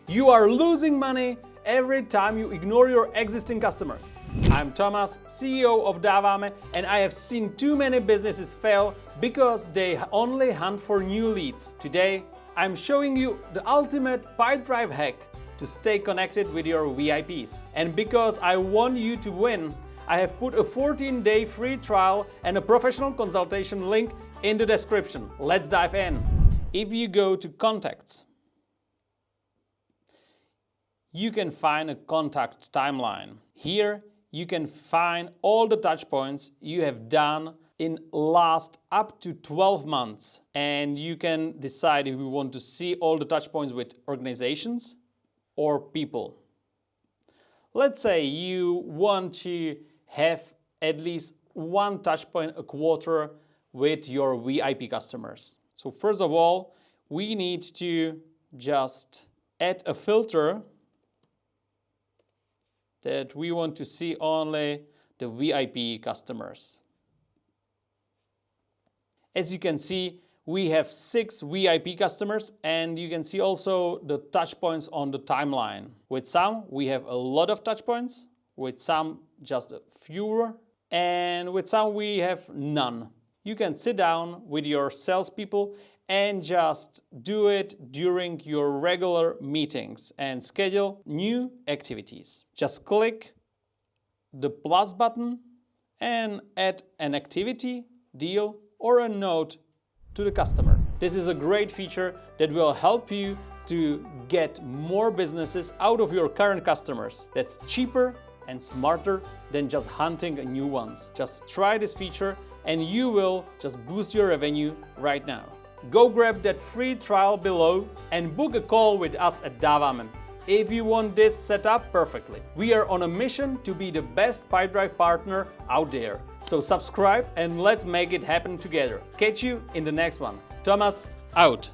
You are losing money every time you ignore your existing customers. I'm Tomas, CEO of Dáváme, and I have seen too many businesses fail because they only hunt for new leads. Today, I'm showing you the ultimate Pipedrive hack to stay connected with your VIPs. And because I want you to win, I have put a 14-day free trial and a professional consultation link in the description. Let's dive in. If you go to Contacts, you can find a contact timeline. Here, you can find all the touch points you have done in last up to 12 months. And you can decide if you want to see all the touch points with organizations or people. Let's say you want to have at least one touch point a quarter with your VIP customers. So first of all, we need to just add a filter that we want to see only the VIP customers. As you can see, we have 6 VIP customers, and you can see also the touch points on the timeline. With some, we have a lot of touch points, with some just fewer, and with some we have none. You can sit down with your salespeople and just do it during your regular meetings and schedule new activities. Just click the plus button and add an activity, deal, or a note to the customer. This is a great feature that will help you to get more businesses out of your current customers. That's cheaper and smarter than just hunting new ones. Just try this feature and you will just boost your revenue right now. Go grab that free trial below and book a call with us at Dáváme if you want this set up perfectly. We are on a mission to be the best Pipedrive partner out there. So subscribe and let's make it happen together. Catch you in the next one. Tomas, out.